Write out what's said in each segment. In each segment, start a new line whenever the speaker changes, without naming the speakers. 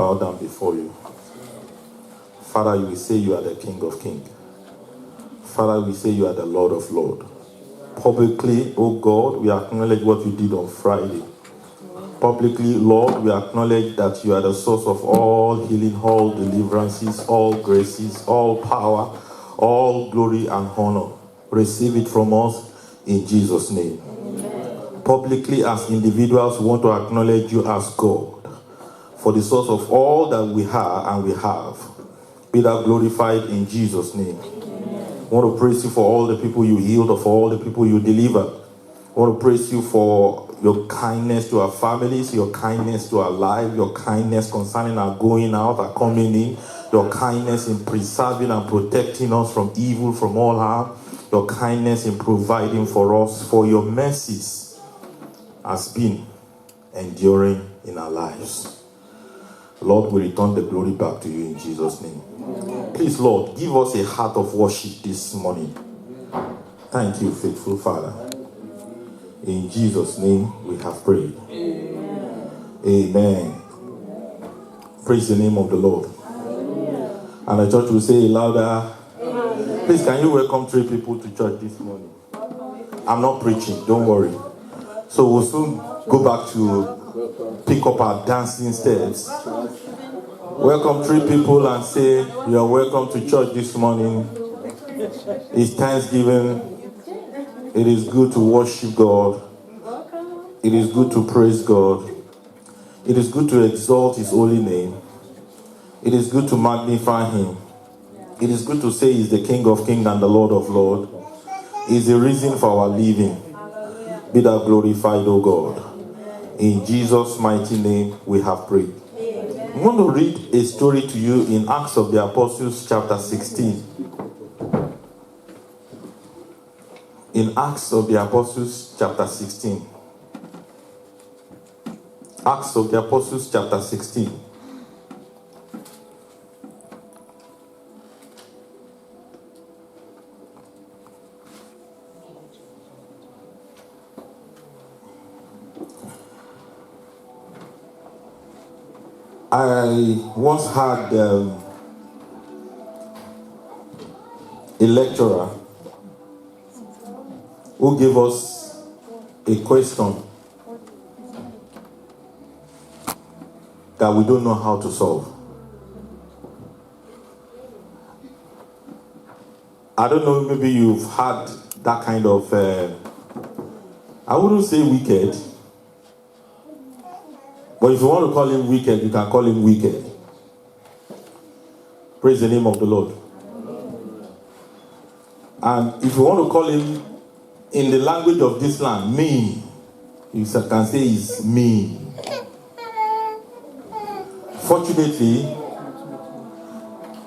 bow down before you. Father, we say you are the King of Kings. Father, we say you are the Lord of Lords. Publicly, oh God, we acknowledge what you did on Friday. Publicly, Lord, we acknowledge that you are the source of all healing, all deliverances, all graces, all power, all glory and honor. Receive it from us in Jesus' name. Amen. Publicly, as individuals, we want to acknowledge you as God, for the source of all that we are and we have. Be thou glorified in Jesus' name. Amen. I want to praise you for all the people you healed, or for all the people you delivered. I want to praise you for your kindness to our families, your kindness to our life, your kindness concerning our going out, our coming in, your kindness in preserving and protecting us from evil, from all harm, your kindness in providing for us, for your mercies has been enduring in our lives. Lord, we return the glory back to you in Jesus' name. Amen. Please, Lord, give us a heart of worship this morning. Thank you, faithful Father. In Jesus' name we have prayed. Amen. Amen. Praise the name of the Lord. Amen. And the church will say louder. Amen. Please, can you welcome 3 people to church this morning? I'm not preaching, don't worry. So we'll soon go back to pick up our dancing steps. Welcome 3 people and say you are welcome to church this morning. It's Thanksgiving. It is good to worship God. It is good to praise God. It is good to exalt his holy name. It is good to magnify him. It is good to say he's the King of Kings and the Lord of Lords. He's the reason for our living. Be thou glorified, O God. In Jesus' mighty name we have prayed. I want to read a story to you in Acts of the Apostles chapter 16. In Acts of the Apostles chapter 16. Acts of the Apostles chapter 16. I once had a lecturer who gave us a question that we don't know how to solve. I don't know, maybe you've had that kind of, I wouldn't say wicked, but if you want to call him wicked, you can call him wicked. Praise the name of the Lord. And if you want to call him in the language of this land, mean, you can say he's mean. Fortunately,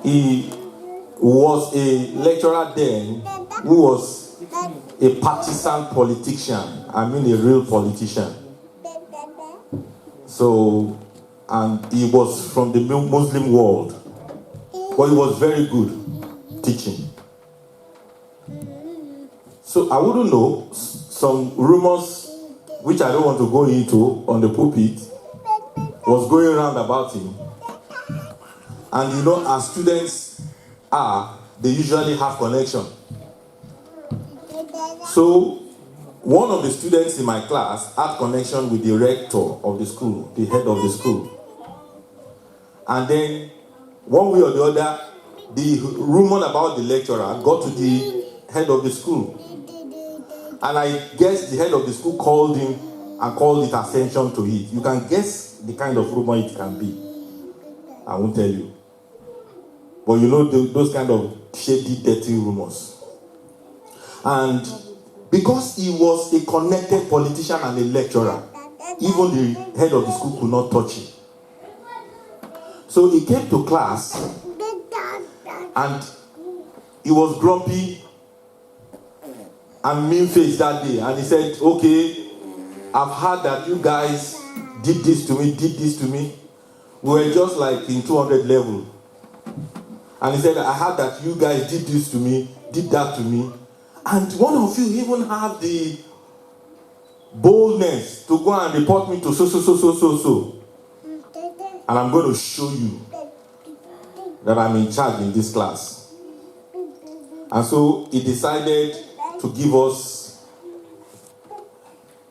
he was a lecturer then who was a partisan politician. I mean a real politician. So, and he was from the Muslim world. But he was very good teaching. So I wouldn't know, some rumors, which I don't want to go into on the pulpit, was going around about him. And you know, as students are, they usually have connection. So one of the students in my class had connection with the rector of the school, the head of the school. And then one way or the other, the rumor about the lecturer got to the head of the school. And I guess the head of the school called him and called his attention to it. You can guess the kind of rumor it can be. I won't tell you. But you know those kind of shady, dirty rumors. And because he was a connected politician and a lecturer, even the head of the school could not touch him. So he came to class and he was grumpy and mean-faced that day. And he said, okay, I've heard that you guys did this to me. We were just like in 200 level. And he said, I heard that you guys did this to me, did that to me. And one of you even have the boldness to go and report me to so. And I'm going to show you that I'm in charge in this class. And so he decided to give us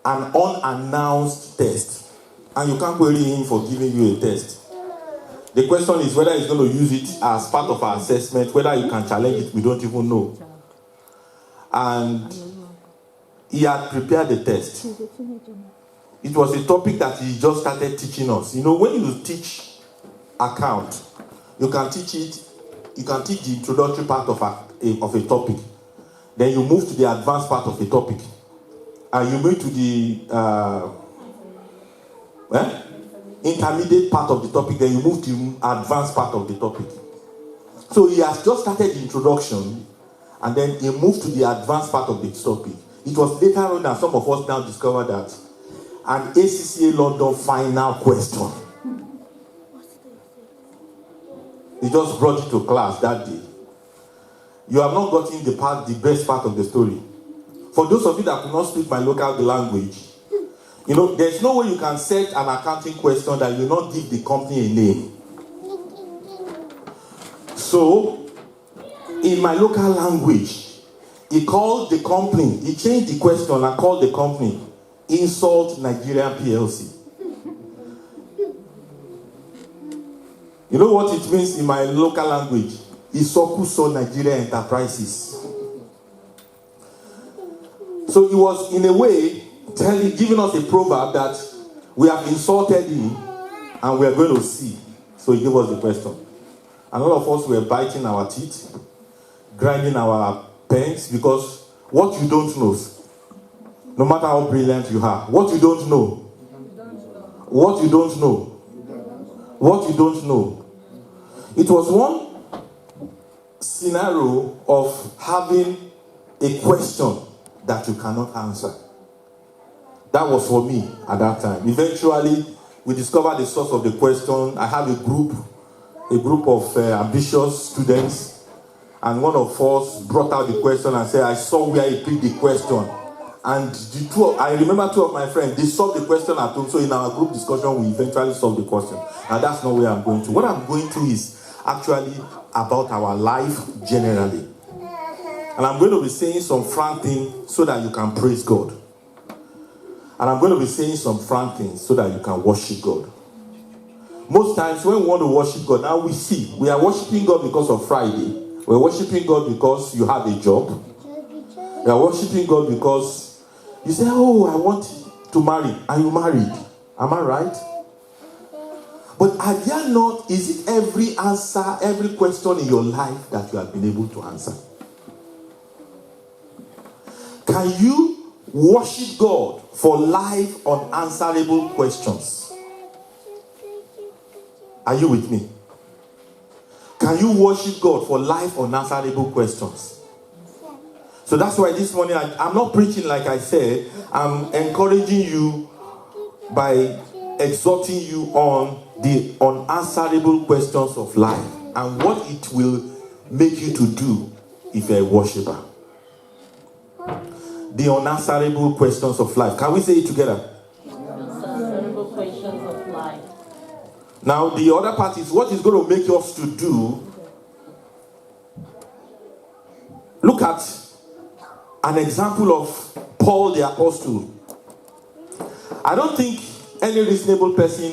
an unannounced test. And you can't query him for giving you a test. The question is whether he's going to use it as part of our assessment, whether you can challenge it, we don't even know. And he had prepared the test. It was a topic that he just started teaching us. You know, when you teach account, you can teach it, you can teach the introductory part of a topic. Then you move to the advanced part of a topic. And you move to the intermediate part of the topic, then you move to advanced part of the topic. So he has just started the introduction, and then he moved to the advanced part of the topic. It was later on that some of us now discovered that an ACCA London final question. He just brought it to class that day. You have not gotten the best part of the story. For those of you that could not speak my local language, you know, there's no way you can set an accounting question that you not give the company a name. So, in my local language, he called the company, he changed the question and called the company Insult Nigeria PLC. You know what it means in my local language? Isokuso Nigeria Enterprises. So he was, in a way, giving us a proverb that we have insulted him and we are going to see. So he gave us the question. And all of us were biting our teeth, grinding our pens, because what you don't know, no matter how brilliant you are, what you don't know, what you don't know, what you don't know. It was one scenario of having a question that you cannot answer. That was for me at that time. Eventually, we discovered the source of the question. I have a group of ambitious students, and one of us brought out the question and said, I saw where he picked the question. And I remember two of my friends, they solved the question at home. So in our group discussion, we eventually solved the question. And that's not where I'm going to. What I'm going to is actually about our life generally. And I'm going to be saying some frank things so that you can praise God. And I'm going to be saying some frank things so that you can worship God. Most times when we want to worship God, now we are worshiping God because of Friday. We're worshiping God because you have a job. We are worshiping God because you say, oh, I want to marry. Are you married? Am I right? But are there not, is it every answer, every question in your life that you have been able to answer? Can you worship God for life unanswerable questions? Are you with me? Can you worship God for life unanswerable questions? So that's why this morning I'm not preaching like I said. I'm encouraging you by exhorting you on the unanswerable questions of life and what it will make you to do if you're a worshiper. The unanswerable questions of life. Can we say it together?
Unanswerable questions of life.
Now, the other part is what is going to make us to do. Look at an example of Paul the Apostle. I don't think any reasonable person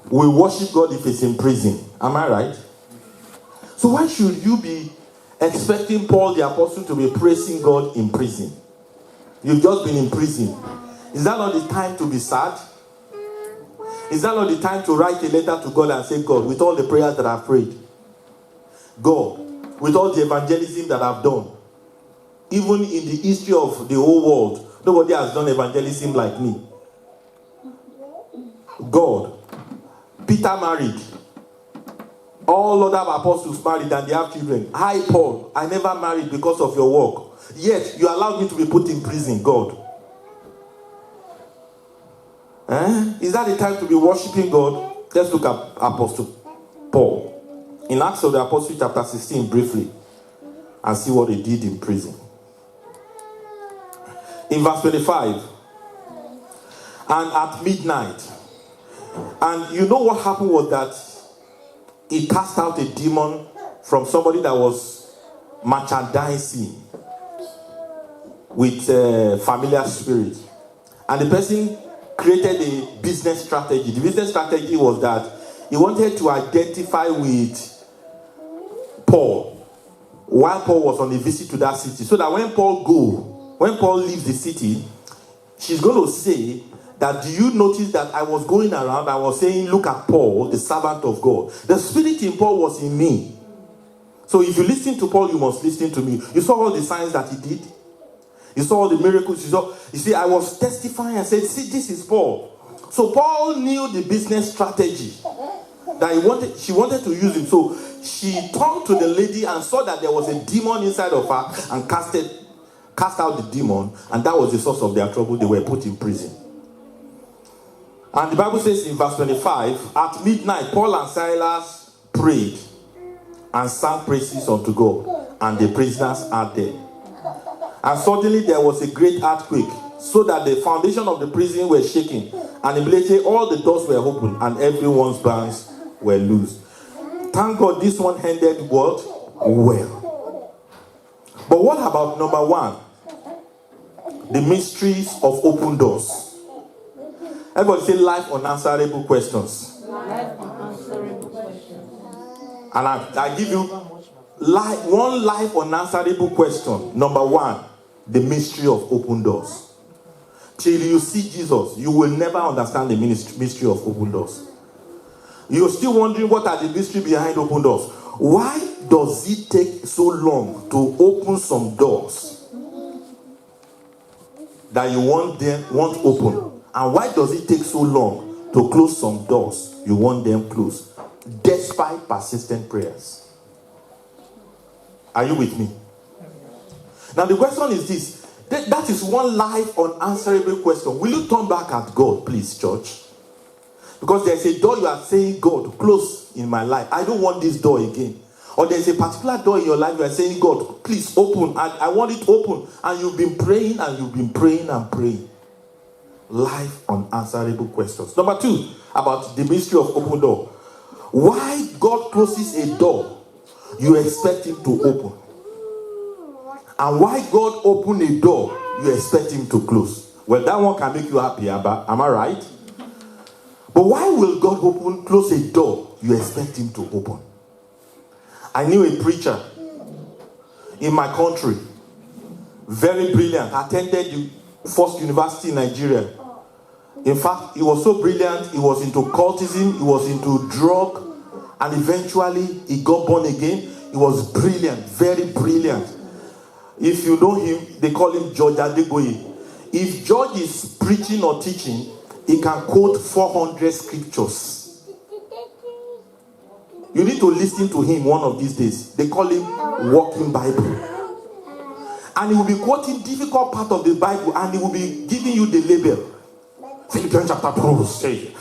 will worship God if he's in prison. Am I right? So why should you be expecting Paul the Apostle to be praising God in prison? You've just been in prison. Is that not the time to be sad? Is that not the time to write a letter to God and say, God, with all the prayers that I've prayed, God, with all the evangelism that I've done, even in the history of the whole world, nobody has done evangelism like me. God, Peter married. All other apostles married and they have children. I, Paul, I never married because of your work. Yet, you allowed me to be put in prison, God. Is that the time to be worshiping God? Let's look at Apostle Paul. In Acts of the Apostles chapter 16 briefly and see what he did in prison. In verse 25, and at midnight, And you know what happened was that he cast out a demon from somebody that was merchandising with familiar spirit. And the person created a business strategy. The business strategy was that he wanted to identify with Paul while Paul was on a visit to that city, so that when Paul leaves the city, she's going to say that, do you notice that I was going around, I was saying, look at Paul, the servant of God. The spirit in Paul was in me. So if you listen to Paul, you must listen to me. You saw all the signs that he did. You saw all the miracles. You see, I was testifying and said, see, this is Paul. So Paul knew the business strategy that she wanted to use him. So she turned to the lady and saw that there was a demon inside of her and cast out the demon, and that was the source of their trouble. They were put in prison. And the Bible says in verse 25, at midnight, Paul and Silas prayed and sang praises unto God, and the prisoners are dead. And suddenly there was a great earthquake, so that the foundation of the prison were shaking, and immediately all the doors were opened, and everyone's bands were loosed. Thank God this one ended what? Well. But what about number one? The mysteries of open doors. Everybody say life unanswerable questions.
Life unanswerable questions.
And I give you one life unanswerable question. Number one, the mystery of open doors. Till you see Jesus, you will never understand the mystery of open doors. You're still wondering what are the mystery behind open doors. Why does it take so long to open some doors that you want open? And why does it take so long to close some doors you want them closed, despite persistent prayers? Are you with me? Now the question is this. That is one life unanswerable question. Will you turn back at God, please, church? Because there's a door you are saying, God, close in my life. I don't want this door again. Or there's a particular door in your life you are saying, God, please open. I want it open. And you've been praying and you've been praying and praying. Life unanswerable questions. Number two, about the mystery of open door. Why God closes a door you expect him to open? And why God open a door you expect him to close? Well, that one can make you happy, Abba. Am I right? But why will God close a door you expect him to open? I knew a preacher in my country, very brilliant, attended the first university in Nigeria. In fact, he was so brilliant, he was into cultism, he was into drug, and eventually he got born again. He was brilliant, very brilliant. If you know him, they call him George Adegoye. If George is preaching or teaching, he can quote 400 scriptures. You need to listen to him one of these days. They call him Walking Bible. And he will be quoting difficult part of the Bible, and he will be giving you the label. Philippians chapter 2 say,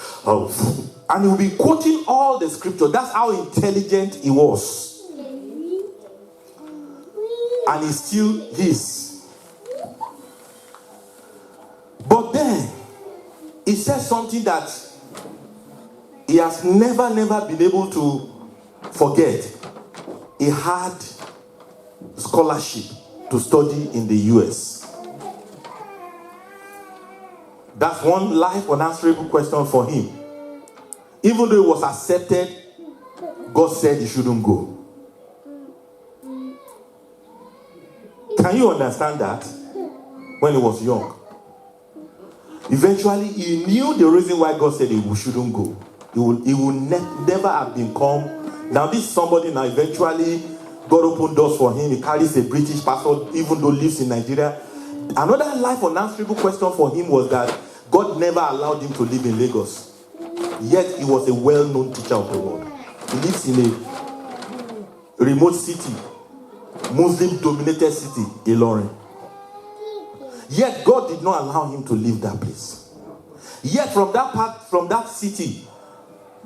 and he will be quoting all the scripture. That's how intelligent he was. And he still is. But then, he says something that he has never been able to forget. He had scholarship to study in the US. That's one life unanswerable question for him. Even though it was accepted, God said he shouldn't go. Can you understand that? When he was young. Eventually, he knew the reason why God said he shouldn't go. He will never have become. Now, this is somebody now, eventually, God opened doors for him. He carries a British passport, even though he lives in Nigeria. Another life unanswerable question for him was that God never allowed him to live in Lagos. Yet, he was a well-known teacher of the word. He lives in a remote city, Muslim-dominated city, Ilorin. Yet God did not allow him to leave that place. Yet from that city,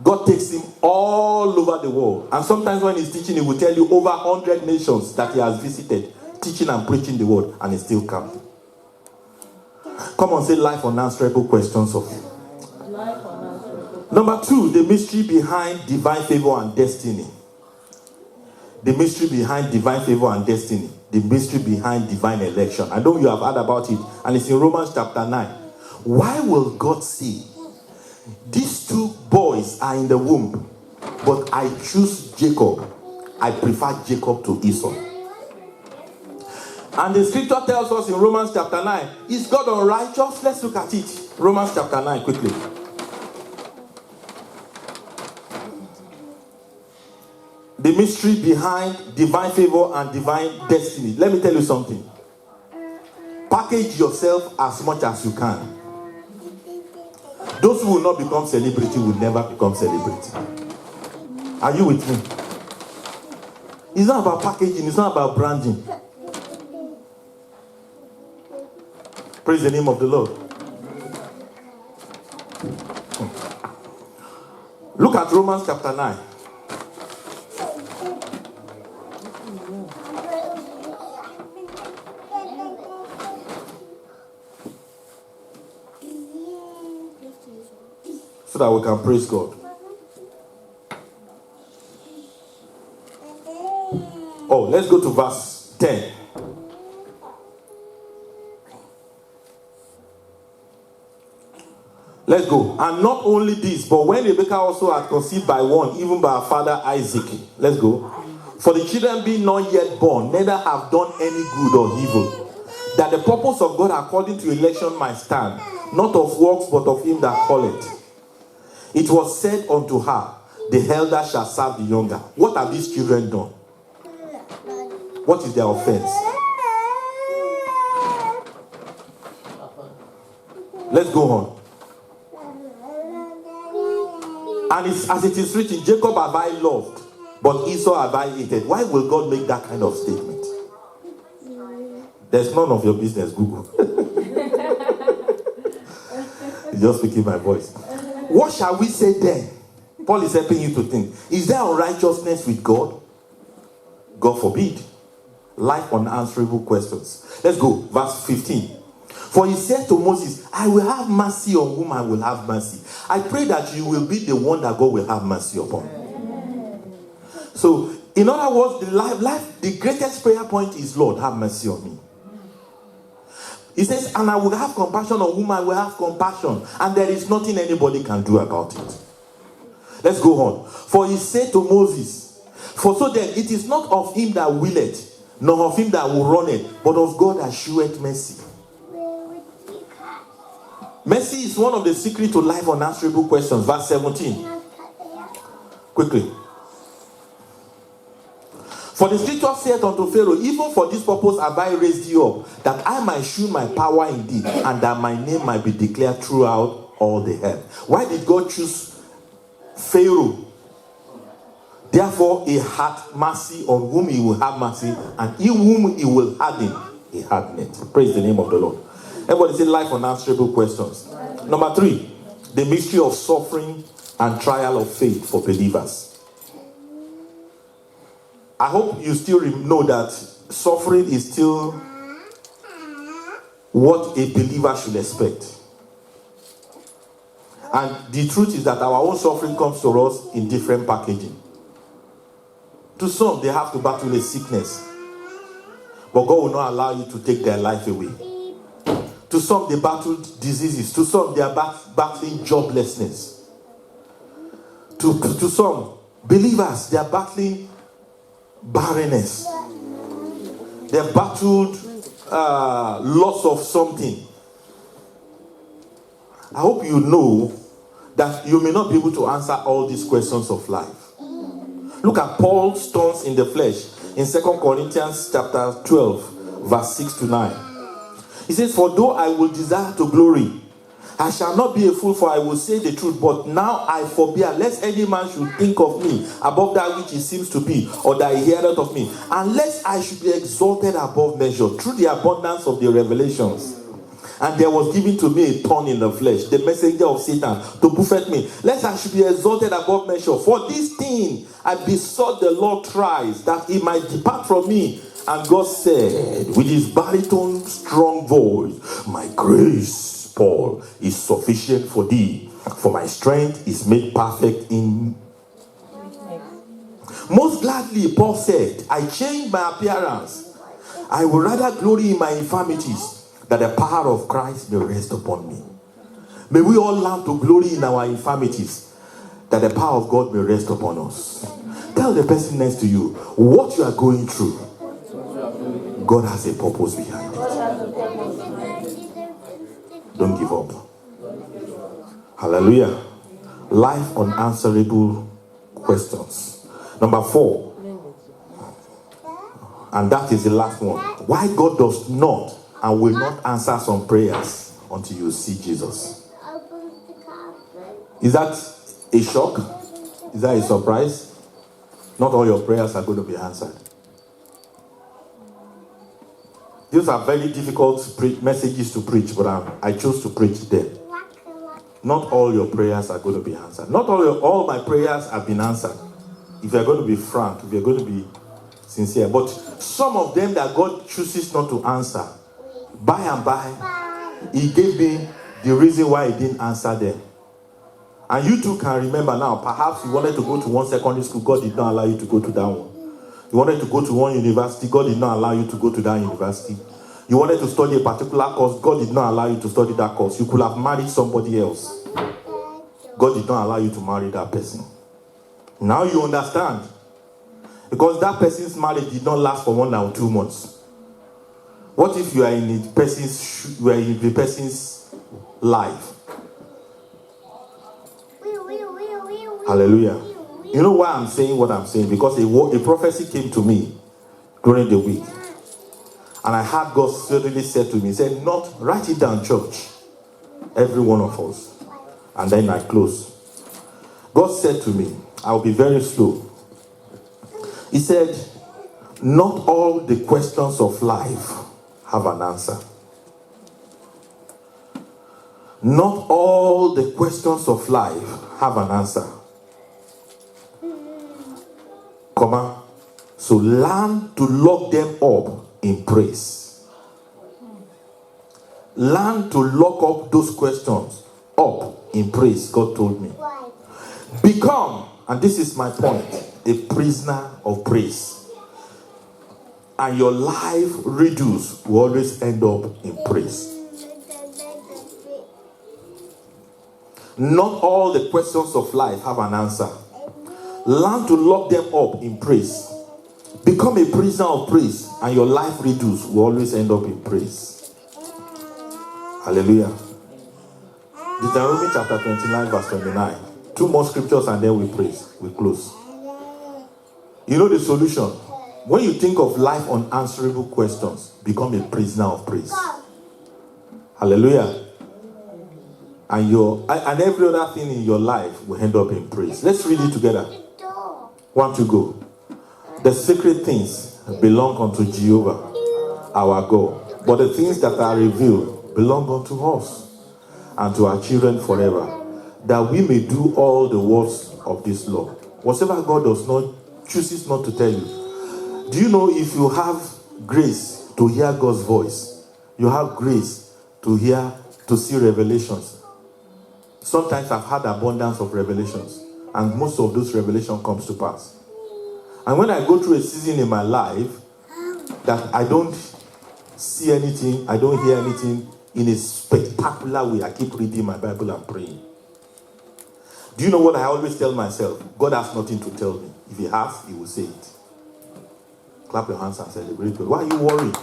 God takes him all over the world. And sometimes when he's teaching, he will tell you over 100 nations that he has visited, teaching and preaching the word, and he still comes. Come on, say life unanswerable questions of you.
Life unanswerable
Number 2, the mystery behind divine favor and destiny. The mystery behind divine favor and destiny. The mystery behind divine election. I know you have heard about it, and it's in Romans chapter 9. Why will God say, these 2 boys are in the womb, but I choose Jacob? I prefer Jacob to Esau. And the scripture tells us in Romans chapter 9, is God unrighteous? Let's look at it. Romans chapter 9, quickly. The mystery behind divine favor and divine destiny. Let me tell you something. Package yourself as much as you can. Those who will not become celebrity will never become celebrity. Are you with me? It's not about packaging. It's not about branding. Praise the name of the Lord. Look at Romans chapter 9. So that we can praise God. Oh, let's go to verse 10. Let's go. And not only this, but when Rebekah also had conceived by one, even by her father Isaac. Let's go. For the children being not yet born, neither have done any good or evil, that the purpose of God according to election might stand, not of works, but of him that calleth. It was said unto her, the elder shall serve the younger. What have these children done? What is their offense? Let's go on. And it's, as it is written, Jacob have I loved, but Esau have I hated. Why will God make that kind of statement? There's none of your business, Google. Just speaking my voice. What shall we say then? Paul is helping you to think. Is there unrighteousness with God? God forbid. Life unanswerable questions. Let's go. Verse 15. For he said to Moses, I will have mercy on whom I will have mercy. I pray that you will be the one that God will have mercy upon. So, in other words, the greatest prayer point is, Lord, have mercy on me. He says, and I will have compassion on whom I will have compassion. And there is nothing anybody can do about it. Let's go on. For he said to Moses, for so then it is not of him that willeth, nor of him that will run it, but of God that sheweth mercy. Mercy is one of the secrets to life unanswerable questions. Verse 17. Quickly. For the scripture saith unto Pharaoh, even for this purpose have I raised you up, that I might shew my power in thee, and that my name might be declared throughout all the earth. Why did God choose Pharaoh? Therefore, he had mercy on whom he will have mercy, and he whom he will harden, he hardeneth. Praise the name of the Lord. Everybody say life unanswerable questions. Number 3, the mystery of suffering and trial of faith for believers. I hope you still know that suffering is still what a believer should expect. And the truth is that our own suffering comes to us in different packaging. To some, they have to battle a sickness, but God will not allow you to take their life away. To some, they battled diseases. To some, they are battling joblessness. To some believers, they are battling barrenness. They have battled loss of something. I hope you know that you may not be able to answer all these questions of life. Look at Paul's thorns in the flesh in 2 Corinthians chapter 12, verse 6 to 9. He says, for though I will desire to glory, I shall not be a fool, for I will say the truth. But now I forbear, lest any man should think of me above that which he seems to be, or that he heareth of me, unless I should be exalted above measure through the abundance of the revelations. And there was given to me a thorn in the flesh, the messenger of Satan, to buffet me, lest I should be exalted above measure. For this thing I besought the Lord thrice, that he might depart from me. And God said, with his baritone strong voice, my grace, Paul, is sufficient for thee, For my strength is made perfect in. Most gladly, Paul said, I change my appearance. I will rather glory in my infirmities, that the power of Christ may rest upon me. May we all learn to glory in our infirmities, that the power of God may rest upon us. Tell the person next to you, what you are going through, God has a purpose behind it. Don't give up. Hallelujah. Life unanswerable questions. Number 4, and that is the last one. Why God does not and will not answer some prayers until you see Jesus. Is that a shock? Is that a surprise? Not all your prayers are going to be answered. These are very difficult messages to preach, but I chose to preach them. Not all your prayers are going to be answered. Not all my prayers have been answered. If you're going to be frank, if you're going to be sincere. But some of them that God chooses not to answer, by and by, He gave me the reason why He didn't answer them. And you too can remember now, perhaps you wanted to go to one secondary school, God did not allow you to go to that one. You wanted to go to one university, God did not allow you to go to that university. You wanted to study a particular course, God did not allow you to study that course. You could have married somebody else. God did not allow you to marry that person. Now you understand. Because that person's marriage did not last for 1 or 2 months. What if you are in the person's life? Hallelujah. You know why I'm saying what I'm saying? Because a prophecy came to me during the week. And I had God suddenly said to me, he said, not write it down, church. Every one of us. And then I close. God said to me, I'll be very slow. He said, not all the questions of life have an answer. Not all the questions of life have an answer. So learn to lock them up in praise. Learn to lock up those questions up in praise, God told me. Become, and this is my point, a prisoner of praise. And your life reduce will always end up in praise. Not all the questions of life have an answer. Learn to lock them up in praise. Become a prisoner of praise, and your life reduce will always end up in praise. Hallelujah. Deuteronomy chapter 29, verse 29. 2 more scriptures and then we praise. We close. You know the solution. When you think of life unanswerable questions, become a prisoner of praise. Hallelujah. And every other thing in your life will end up in praise. Let's read it together. 1, 2, go. The secret things belong unto Jehovah, our God. But the things that are revealed belong unto us and to our children forever, that we may do all the words of this law. Whatever God chooses not to tell you. Do you know if you have grace to hear God's voice, you have grace to see revelations? Sometimes I've had abundance of revelations, and most of those revelations comes to pass. And when I go through a season in my life that I don't see anything, I don't hear anything in a spectacular way, I keep reading my Bible and praying. Do you know what I always tell myself? God has nothing to tell me. If He has, He will say it. Clap your hands and celebrate. Why are you worried?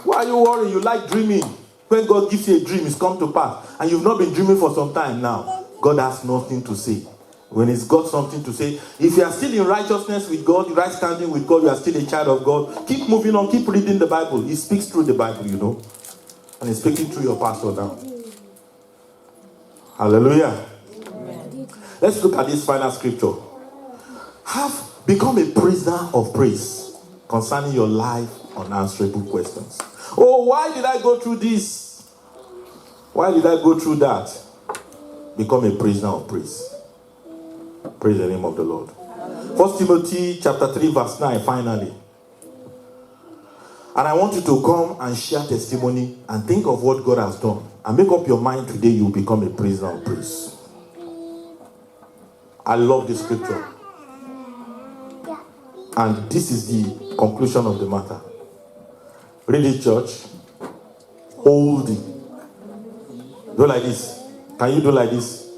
Why are you worried? You like dreaming. When God gives you a dream, it's come to pass. And you've not been dreaming for some time now. God has nothing to say. When He's got something to say, if you are still in righteousness with God, right standing with God, you are still a child of God, keep moving on, keep reading the Bible. He speaks through the Bible, you know. And He's speaking through your pastor now. Hallelujah. Amen. Let's look at this final scripture. Have become a prisoner of praise concerning your life unanswerable questions. Oh, why did I go through this? Why did I go through that? Become a prisoner of praise. Praise the name of the Lord. 1 Timothy chapter 3 verse 9 finally. And I want you to come and share testimony and think of what God has done. And make up your mind today you will become a prisoner of praise. I love this scripture. And this is the conclusion of the matter. Read it, church. Holding. Do like this. Can you do like this?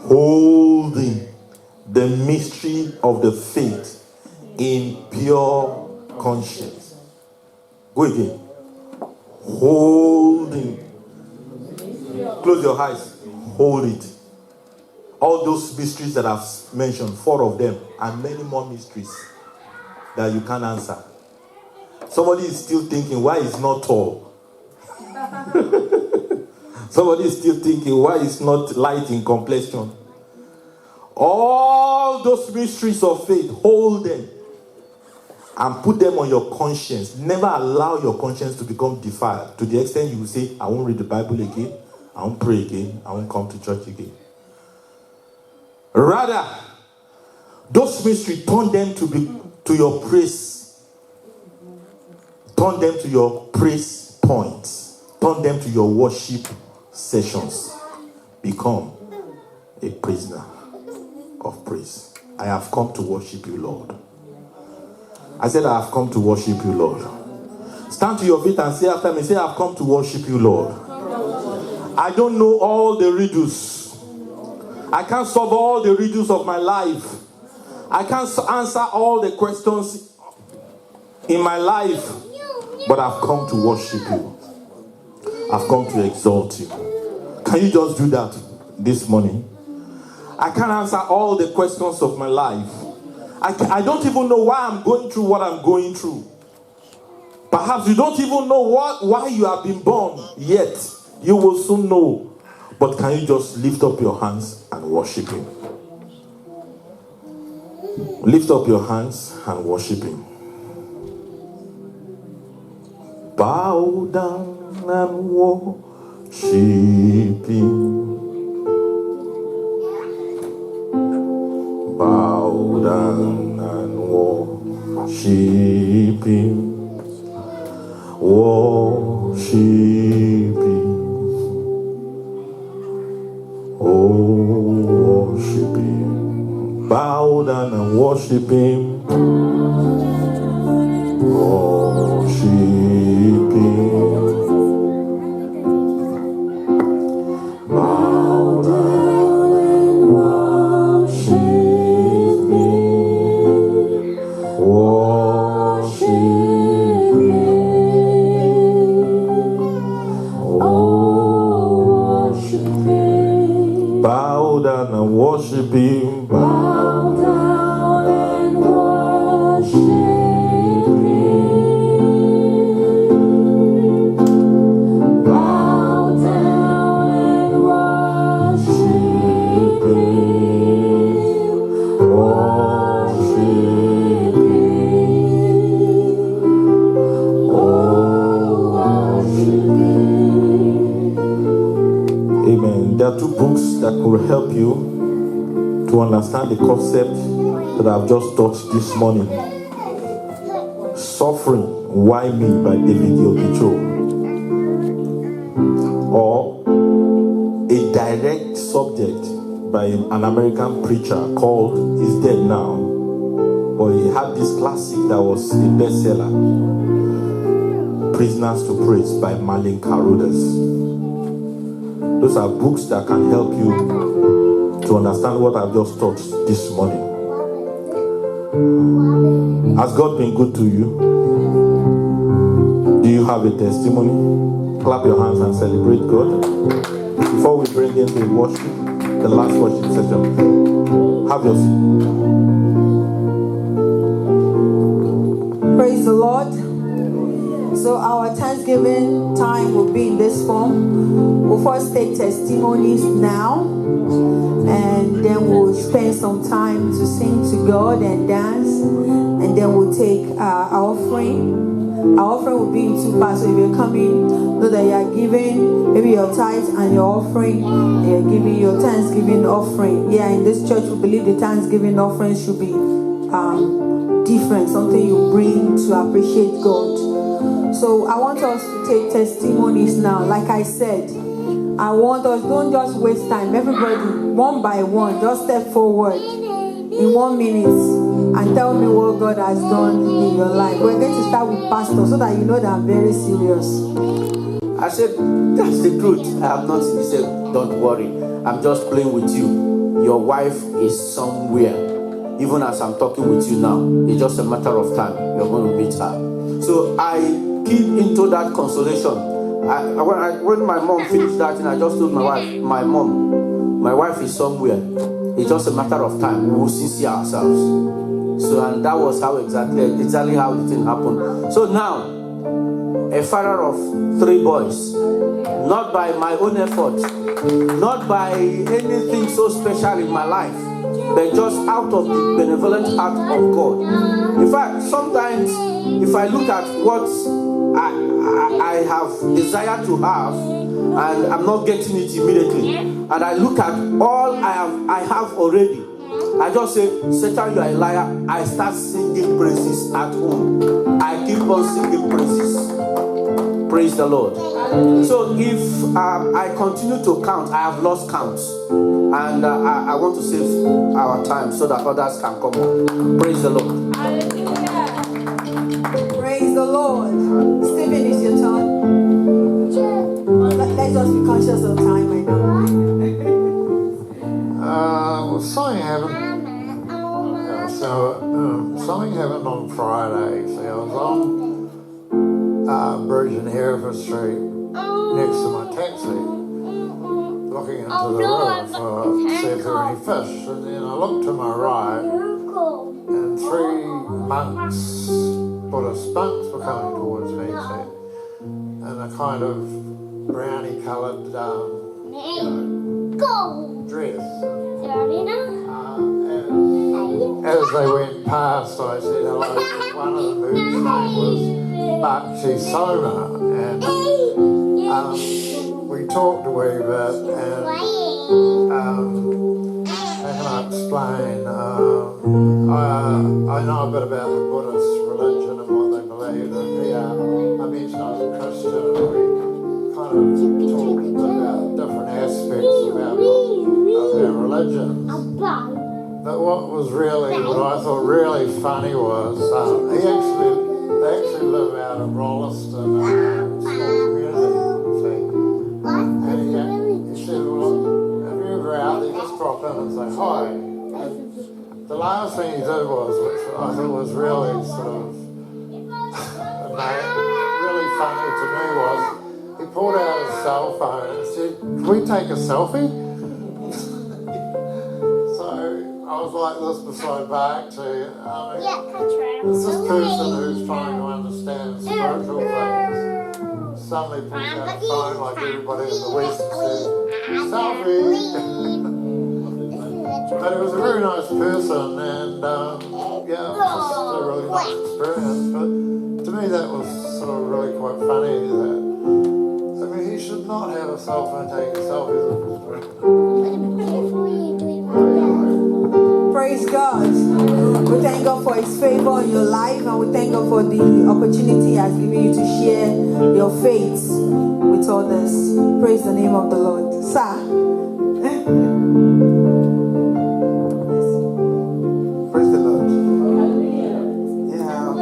Holding the mystery of the faith in pure conscience. Go again. Holding. Close your eyes. Hold it. All those mysteries that I've mentioned, 4 of them, and many more mysteries that you can't answer. Somebody is still thinking, why is not tall? Somebody is still thinking, why is not light in complexion? All those mysteries of faith, hold them and put them on your conscience. Never allow your conscience to become defiled to the extent you will say, I won't read the Bible again, I won't pray again, I won't come to church again. Rather, those mysteries, turn them to your praise. Turn them to your praise points. Turn them to your worship sessions. Become a prisoner of praise. I have come to worship you, Lord. I said, I have come to worship you, Lord. Stand to your feet and say after me, say, I have come to worship you, Lord. I don't know all the riddles. I can't solve all the riddles of my life. I can't answer all the questions in my life. But I've come to worship you. I've come to exalt you. Can you just do that this morning? I can't answer all the questions of my life. I don't even know why I'm going through what I'm going through. Perhaps you don't even know why you have been born yet. You will soon know. But can you just lift up your hands and worship him? Lift up your hands and worship him. Bow down and worship him. Bow down and worship him. Worship him. Oh, worship him. Bow down and worship him. Worship him. Bow down and worship him. Worship him. Oh, worship him. Bow down and worship him. Bow down and worship him. Bow down and worship him. Worship him. Oh, worship him. Amen. There are 2 books that could help you to understand the concept that I've just taught this morning. Suffering, Why Me by David Yogicho, or A Direct Subject by an American preacher called, he's dead now, but he had this classic that was a bestseller, Prisoners to Praise by Marlene Carothers. Those are books that can help you to understand what I've just taught this morning. Has God been good to you? Do you have a testimony? Clap your hands and celebrate God. Before we bring in the worship, the last worship session, have your seat.
Praise the Lord. So our Thanksgiving time will be in this form. We'll first take testimonies now, and then we'll spend some time to sing to God and dance, and then we'll take our offering. Our offering will be in 2 parts. So if you're coming, know that you are giving maybe your tithe and your offering, and you're giving your Thanksgiving offering. Yeah, in this church we believe the Thanksgiving offering should be different, something you bring to appreciate God. So I want us to take testimonies now. Like I said, I want us, don't just waste time. Everybody, one by one, just step forward in 1 minute and tell me what God has done in your life. We're going to start with Pastor so that you know that I'm very serious.
I said, that's the truth. I have not. He said, don't worry. I'm just playing with you. Your wife is somewhere. Even as I'm talking with you now, it's just a matter of time. You're going to meet her. So I keyed into that consolation. When my mom finished that, and I just told my wife, my wife is somewhere. It's just a matter of time. We will see ourselves. So, and that was how exactly how the thing happened. So now, a father of 3 boys, not by my own effort, not by anything so special in my life, but just out of the benevolent heart of God. In fact, sometimes if I look at what I have desire to have, and I'm not getting it immediately, and I look at all I have already, I just say, Satan, you are a liar. I start singing praises at home. I keep on singing praises. Praise the Lord. So if I continue to count, I have lost count. And I want to save our time so that others can come on. Praise the Lord.
Praise the Lord. Stephen, it's your turn. Let's just be conscious of time right now.
Well, something happened. Something happened on Friday. See, I was on Bridge and Hereford Street next to my taxi, looking into the river for see if there were any fish. And then I looked to my right, and 3 monks, Buddhist monks, were coming towards me, see, in a kind of brownie-coloured, dress. As they went past, I said hello. One of them, whose name was Bakshi Sona, and we talked a wee bit, and how can I explain? I know a bit about the Buddhist religion and what they believe, and I mentioned I was a Christian, and we kind of talked about different aspects about their religions. But what I thought really funny was they actually live out of Rolleston, small community, see. And he said, well, if you're ever out there, just drop in and say hi. And the last thing he did was, which I thought was really sort of really funny to me, was he pulled out his cell phone and said, can we take a selfie? I was like this beside Bakshi. It's this person who's trying to understand spiritual things. Suddenly pulls out a phone like everybody in the West says, selfie! But he was a very nice person, and it was just a really nice experience. But to me that was sort of really quite funny that, he should not have a cell phone taking selfies of his friend.
Praise God. We thank God for His favor in your life, and we thank God for the opportunity He has given you to share your faith with others. Praise the name of the Lord. Sir.
Praise the Lord. Yeah.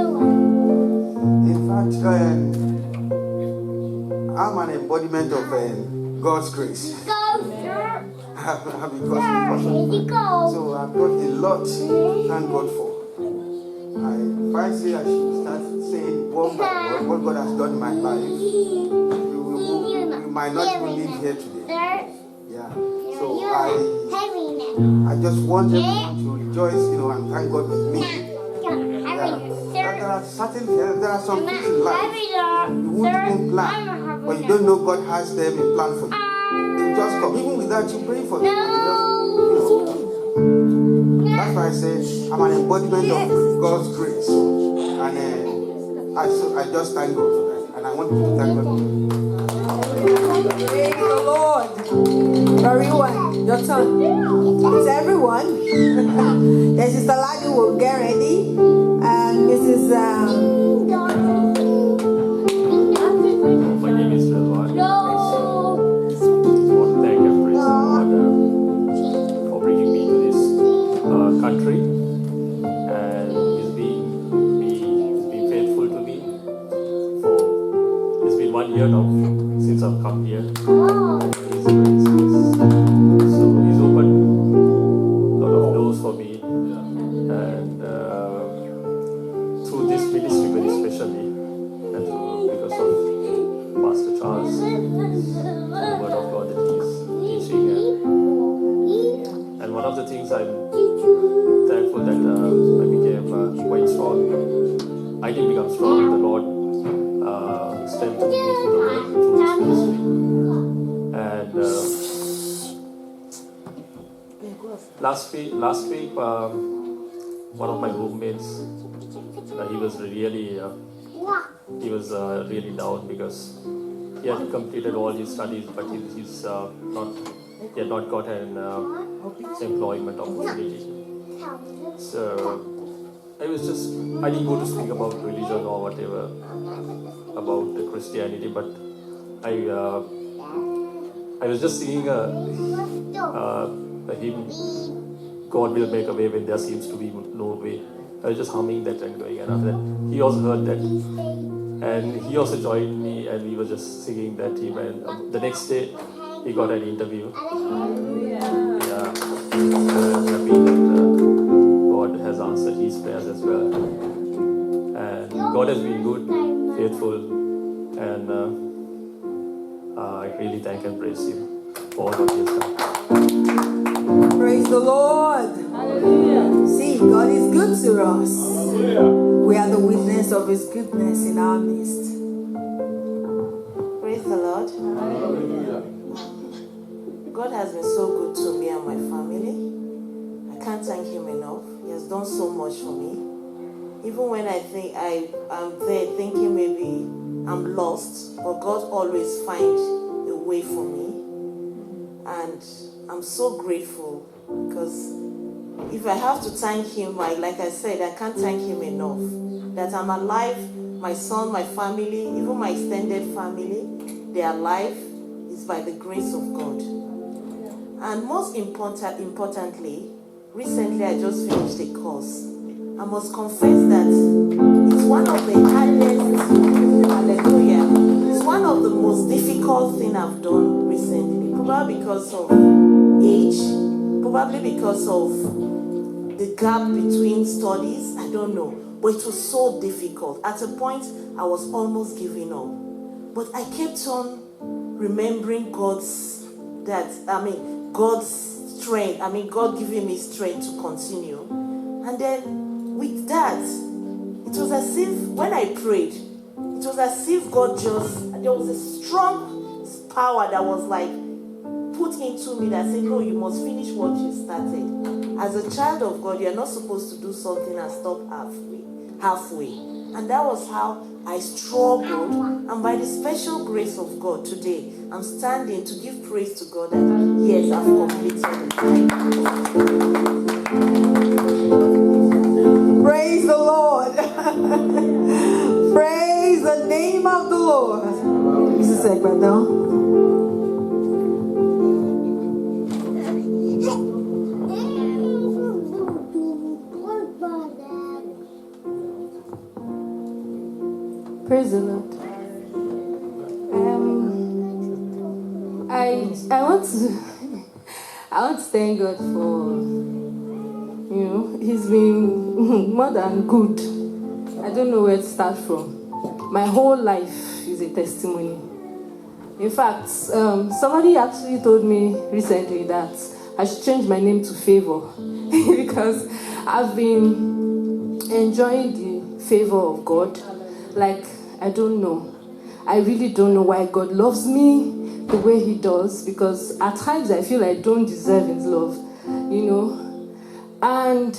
In fact, I'm an embodiment of God's grace. So I've got a lot to thank God for. If I say I should start saying one by one what God has done in my life, you might not even live here today. Yeah. So I just want everyone to rejoice, and thank God with me. Yeah. There are some things in life you won't even plan, but you don't know God has them in plan for you. Just come, even without you praying for them. That's why I say I'm an embodiment of God's grace, and I just thank God for that, and I want you to thank God for that.
Praise the Lord. Everyone, your turn. It's everyone. Then Sister Ladi will get ready, and Mrs.
My name is Lord.
And through this ministry very especially, and because of Pastor Charles, the word of God that he's teaching, and one of the things I'm thankful that I became quite strong. I didn't become strong. The Lord strengthened me through the word, through this ministry. And last week, one of my roommates, he was really down because he had completed all his studies, but he had not got an employment opportunity. So I didn't go to speak about religion or whatever, about the Christianity, but I was just singing a hymn, God will make a way when there seems to be no way. I was just humming that and going, and after that, he also heard that. And he also joined me, and we were just singing that hymn. And the next day, he got an interview. Yeah. And I'm happy that God has answered his prayers as well. And God has been good, faithful, and I really thank and praise Him for all that He has done.
Praise the Lord.
Hallelujah.
See, God is good to us.
Hallelujah.
We are the witness of His goodness in our midst.
Praise the Lord. God has been so good to me and my family. I can't thank Him enough. He has done so much for me. Even when I think I'm there thinking maybe I'm lost, but God always finds a way for me. And I'm so grateful because if I have to thank Him, like I said, I can't thank Him enough. That I'm alive, my son, my family, even my extended family, they are alive is by the grace of God. And most importantly, recently I just finished a course. I must confess that it's one of the hardest, hallelujah, it's one of the most difficult things I've done recently. Probably because of age, probably because of the gap between studies, I don't know. But it was so difficult. At a point, I was almost giving up. But I kept on remembering God's strength. God giving me strength to continue. And then with that, it was as if, when I prayed, it was as if God there was a strong power that was like, put into me that said, no, you must finish what you started. As a child of God, you're not supposed to do something and stop halfway. And that was how I struggled. And by the special grace of God today, I'm standing to give praise to God that, yes, I've completed it.
Praise the Lord. Praise the name of the Lord. This is it, brother.
Praise the Lord. I want to thank God for, He's been more than good. I don't know where to start from. My whole life is a testimony. In fact, somebody actually told me recently that I should change my name to Favor because I've been enjoying the favor of God. Like, I don't know. I really don't know why God loves me the way He does, because at times I feel I don't deserve His love, And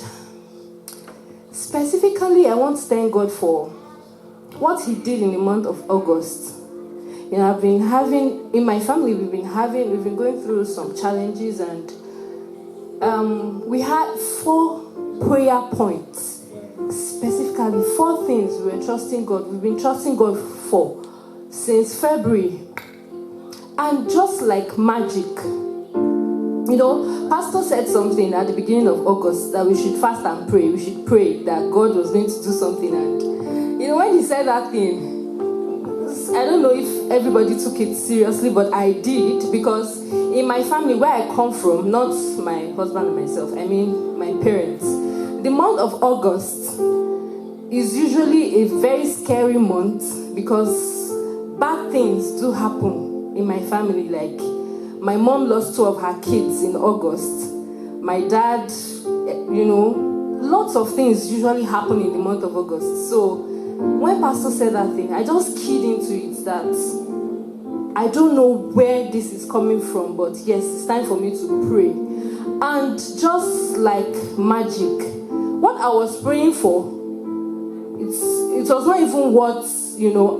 specifically, I want to thank God for what He did in the month of August. I've been having, in my family, we've been going through some challenges, and we had 4 prayer points. Specifically, 4 things we were trusting God. We've been trusting God for since February. And just like magic, Pastor said something at the beginning of August that we should fast and pray. We should pray that God was going to do something. And, when he said that thing, I don't know if everybody took it seriously, but I did, because in my family, where I come from, not my husband and myself, I mean my parents, month of August is usually a very scary month because bad things do happen in my family. Like, my mom lost 2 of her kids in August. My dad, lots of things usually happen in the month of August. So when Pastor said that thing, I just keyed into it that I don't know where this is coming from, but yes, it's time for me to pray. And just like magic, what I was praying for, it was not even what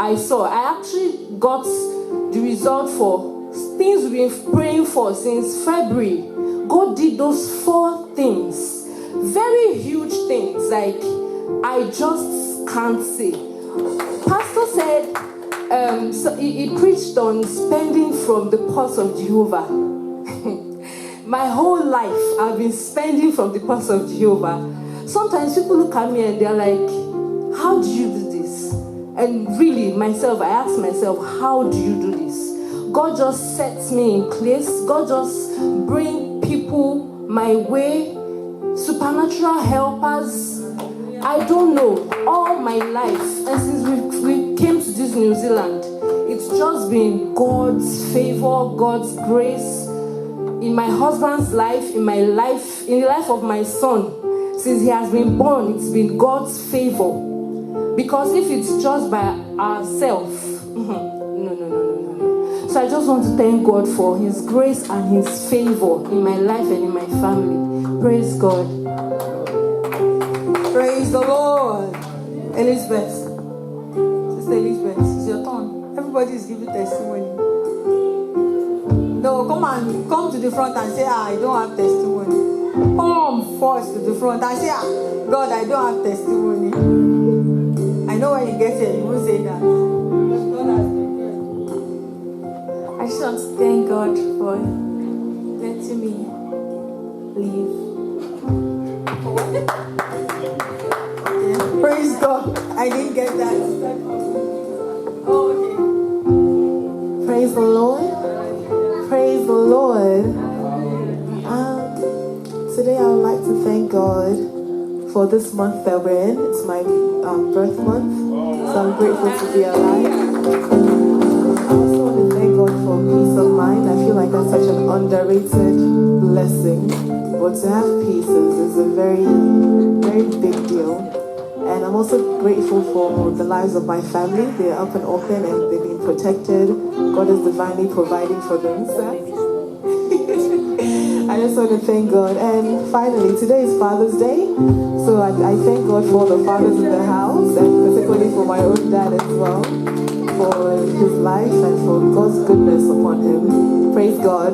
I saw. I actually got the result for things we've been praying for since February. God did those 4 things, very huge things, like I just can't say. Pastor said, so he preached on spending from the purse of Jehovah. My whole life, I've been spending from the purse of Jehovah. Sometimes people look at me and they're like, how do you do this? And really, myself, I ask myself, how do you do this? God just sets me in place. God just bring people my way, supernatural helpers. I don't know, all my life, and since we came to this New Zealand, it's just been God's favor, God's grace in my husband's life, in my life, in the life of my son. Since he has been born, it's been God's favor. Because if it's just by ourselves, no. So I just want to thank God for His grace and His favor in my life and in my family. Praise God.
Praise the Lord. Elizabeth. Sister Elizabeth, it's your turn. Everybody is giving testimony. No, come to the front and say, I don't have testimony. Come first to the front and say, God, I don't have testimony. I know when you get here, you won't say that. God has been here.
I just want to thank God for letting me live.
Praise God. I didn't get that. Oh, okay.
Praise the Lord. Praise the Lord. Today I would like to thank God for this month that we're in. It's my birth month, so I'm grateful to be alive. I also want to thank God for peace of mind. I feel like that's such an underrated blessing. But to have peace is a very, very big deal. And I'm also grateful for the lives of my family. They're up and open and they've been protected. God is divinely providing for them. I just want to thank God. And finally, today is Father's Day. So I thank God for the fathers in the house, and particularly for my own dad as well, for his life and for God's goodness upon him. Praise God.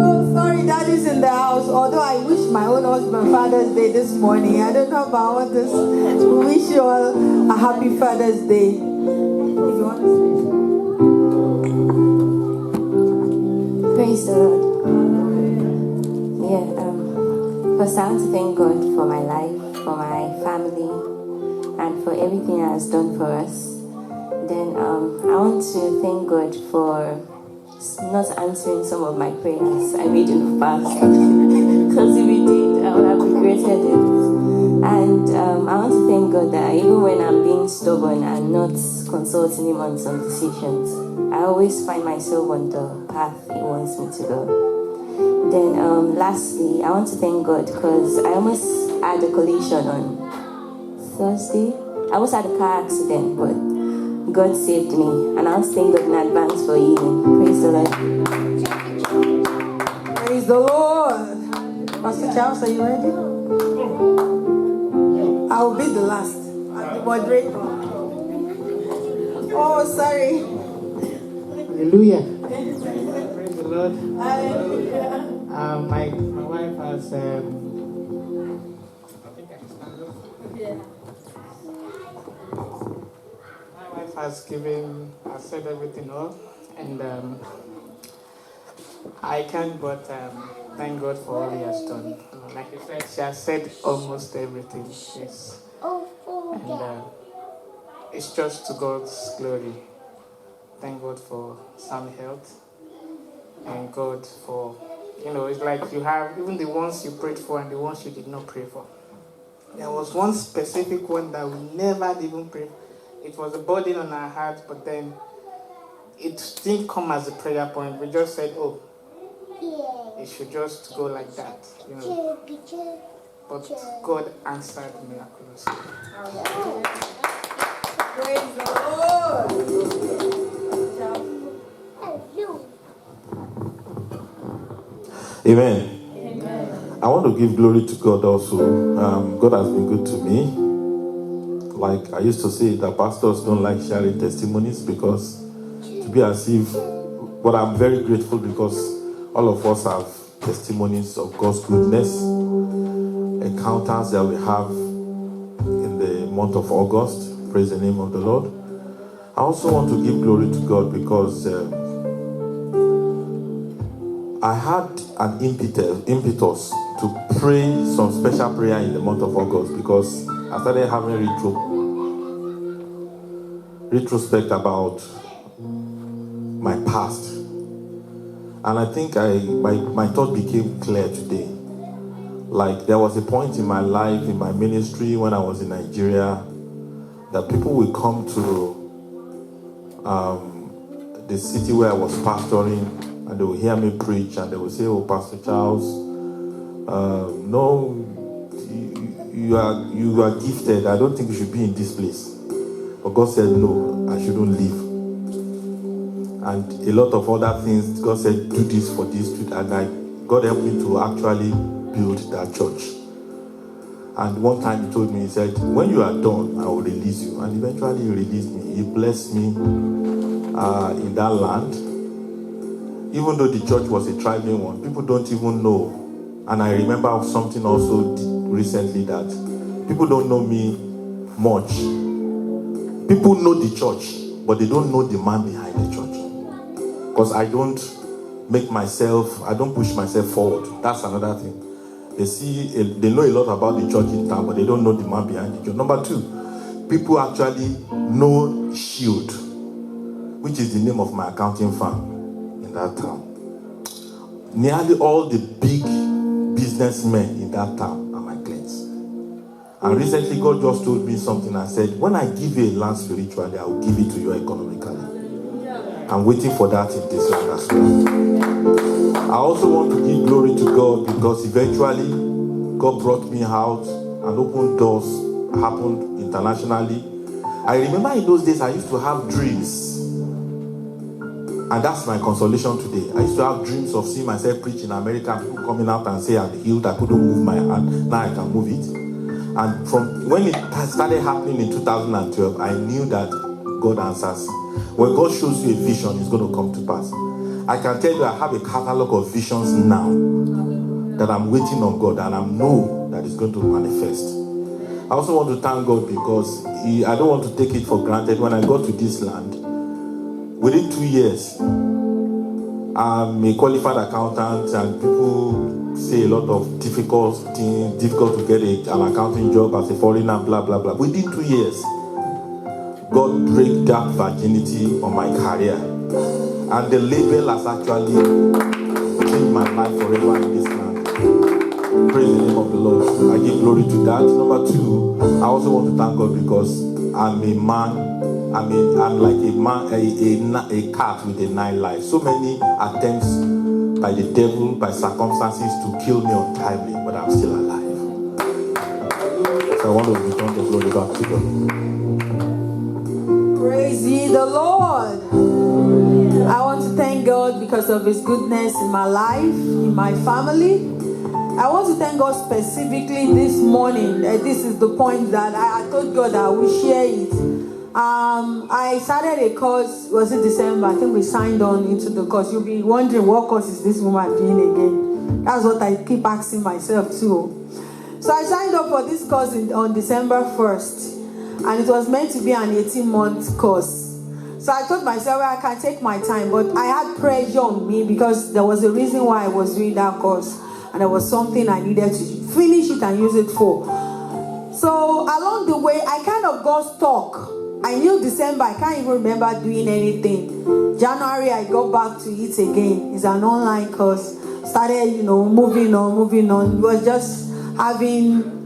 Oh, sorry, Daddy's in the house. Although I wish my own husband Father's Day this morning. I don't know about all this. We wish you all a happy Father's Day. If you want to say.
Praise the Lord. First I want to thank God for my life, for my family, and for everything He has done for us. Then I want to thank God for not answering some of my prayers I made in the past. Because if He did, I would have regretted it. And I want to thank God that even when I'm being stubborn and not consulting Him on some decisions, I always find myself on the path He wants me to go. Then lastly, I want to thank God because I almost had a collision on Thursday. I almost had a car accident, but God saved me. And I want to thank God in advance for healing. Praise the Lord.
Praise the Lord. Pastor Charles, are you ready? I will be the last. I'll be moderator. Oh, sorry.
Hallelujah. Praise the Lord.
Hallelujah.
My wife has I think I can stand up.
Yeah.
My wife has said everything all, and I can't but thank God for all He has done. Like you said, she has said almost everything. Yes. And it's just to God's glory. Thank God for sound health, and God for You know, it's like you have even the ones you prayed for and the ones you did not pray for. There was one specific one that we never even prayed. It was a burden on our hearts, but then it didn't come as a prayer point. We just said, oh, it should just go like that, you know. But God answered miraculously.
Praise the Lord.
Amen. I want to give glory to God also. God has been good to me. Like I used to say that pastors don't like sharing testimonies because to be as if, but I'm very grateful because all of us have testimonies of God's goodness, encounters that we have in the month of August. Praise the name of the Lord. I also want to give glory to God because I had an impetus to pray some special prayer in the month of August because I started having retrospect about my past. And I think my thought became clear today. Like there was a point in my life, in my ministry when I was in Nigeria, that people will come to the city where I was pastoring and they will hear me preach and they will say, oh, Pastor Charles, no, you are gifted. I don't think you should be in this place. But God said, no, I shouldn't leave. And a lot of other things, God said, do this for this, do that. And God helped me to actually build that church. And one time he told me, he said, when you are done, I will release you. And eventually he released me. He blessed me in that land. Even though the church was a thriving one, people don't even know. And I remember something also recently that people don't know me much. People know the church, but they don't know the man behind the church. Because I don't push myself forward. That's another thing. They know a lot about the church in town, but they don't know the man behind the church. Number two, people actually know Shield, which is the name of my accounting firm in that town. Nearly all the big businessmen in that town are my clients. And recently God just told me something and said, when I give you a land spiritually, I will give it to you economically. I'm waiting for that in this land as well. I also want to give glory to God because eventually God brought me out and opened doors, happened internationally. I remember in those days I used to have dreams. And that's my consolation today. I used to have dreams of seeing myself preach in America and people coming out and say I'm healed, I couldn't move my hand, now I can move it. And from when it started happening in 2012, I knew that God answers. When God shows you a vision, it's going to come to pass. I can tell you I have a catalog of visions now that I'm waiting on God and I know that it's going to manifest. I also want to thank God because I don't want to take it for granted. When I got to this land, within 2 years, I'm a qualified accountant and people say a lot of difficult things, difficult to get an accounting job as a foreigner, blah, blah, blah. Within 2 years, God break that virginity on my career. And the label has actually changed my life forever in this land. Praise the name of the Lord. I give glory to that. Number two, I also want to thank God because I'm a man. I'm like a man, a cat with a 9 lives. So many attempts by the devil, by circumstances to kill me untimely, but I'm still alive. So I want to return the glory back to God.
Praise ye the Lord. I want to thank God because of his goodness in my life, in my family. I want to thank God specifically this morning. This is the point that I told God I will share it. I started a course, was it December? I think we signed on into the course. You'll be wondering what course is this woman doing again? That's what I keep asking myself too. So I signed up for this course on December 1st. And it was meant to be an 18-month course. So I told myself, well, I can take my time. But I had pressure on me because there was a reason why I was doing that course. And there was something I needed to finish it and use it for. So along the way, I kind of got stuck. I knew December, I can't even remember doing anything. January, I got back to it again. It's an online course. Started, moving on. It was just having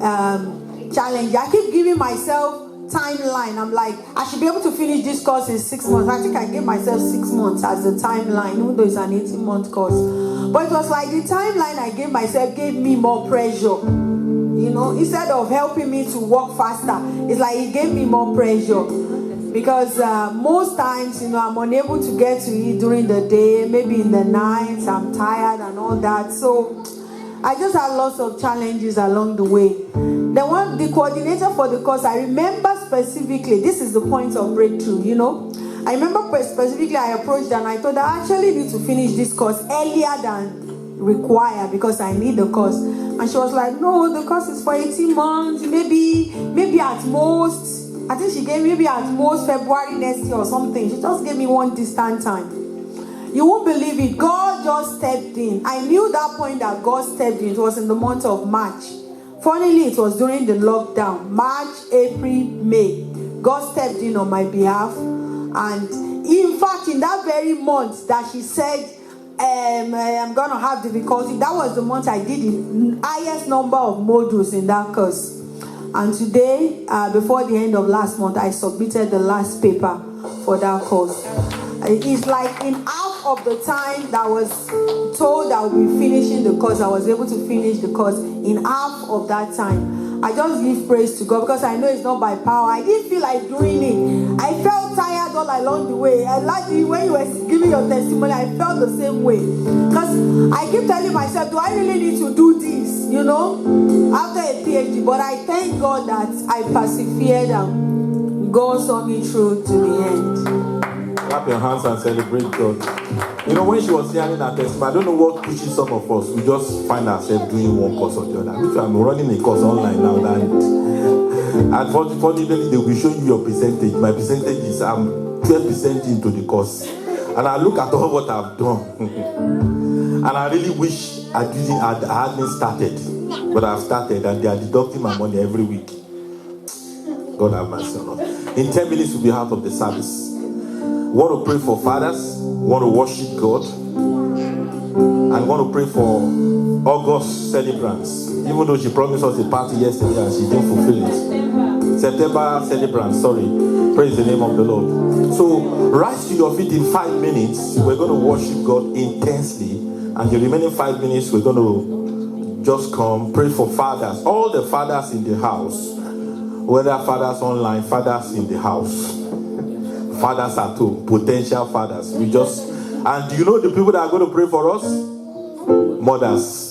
challenge. I keep giving myself timeline. I'm like, I should be able to finish this course in 6 months. I think I gave myself 6 months as the timeline, even though it's an 18-month course. But it was like the timeline I gave myself gave me more pressure. Instead of helping me to work faster, it's like it gave me more pressure. Because most times, I'm unable to get to it during the day, maybe in the night, I'm tired and all that. So I just had lots of challenges along the way. The coordinator for the course, I remember specifically, this is the point of breakthrough, I remember specifically I approached her and I told her I actually need to finish this course earlier than required because I need the course. And she was like, no, the course is for 18 months, maybe at most, I think she gave maybe at most February next year or something. She just gave me one distant time. You won't believe it. God just stepped in. I knew that point that God stepped in. It was in the month of March. Funnily, it was during the lockdown. March, April, May. God stepped in on my behalf. And in fact, in that very month that she said, I'm going to have difficulty, that was the month I did the highest number of modules in that course. And today, before the end of last month, I submitted the last paper for that course. It's like in half of the time that I was told I would be finishing the course, I was able to finish the course in half of that time. I just give praise to God because I know it's not by power. I didn't feel like doing it. I felt tired all along the way. I like the way you were giving your testimony, I felt the same way. Because I keep telling myself, do I really need to do this? After a PhD. But I thank God that I persevered and God saw me through to the end.
Clap your hands and celebrate God. When she was sharing her testimony, I don't know what pushes some of us. We just find ourselves doing one course or the other. I'm running a course online now. And fortunately, they will show you your percentage. My percentage is I'm 12% into the course. And I look at all what I've done. And I really wish I hadn't started. But I've started and they are deducting my money every week. God have mercy on us. In 10 minutes, we'll be out of the service. Want to pray for fathers, want to worship God, and want to pray for August celebrants. Even though she promised us a party yesterday and she didn't fulfill it. September celebrants, sorry. Praise the name of the Lord. So rise to your feet in 5 minutes. We're going to worship God intensely. And the remaining 5 minutes, we're going to just come, pray for fathers. All the fathers in the house, whether fathers online, fathers in the house. Fathers at home, potential fathers. And do you know the people that are going to pray for us? Mothers.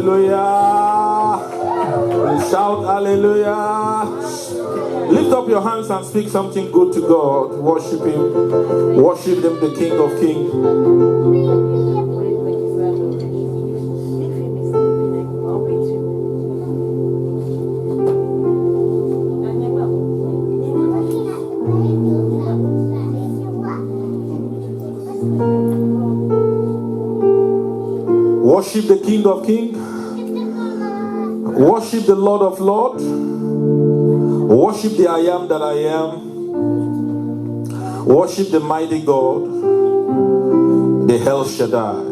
hallelujah. Shout hallelujah. Lift up your hands and speak something good to God. Worship Him. Worship Him, the King of Kings. Worship the King of Kings. Worship the Lord of Lords. Worship the I am that I am. Worship the mighty God, the El Shaddai.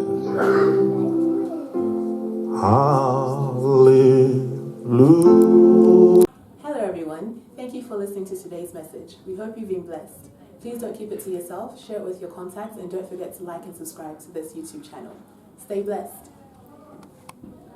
Hallelujah.
Hello everyone. Thank you for listening to today's message. We hope you've been blessed. Please don't keep it to yourself, share it with your contacts, and don't forget to like and subscribe to this YouTube channel. Stay blessed.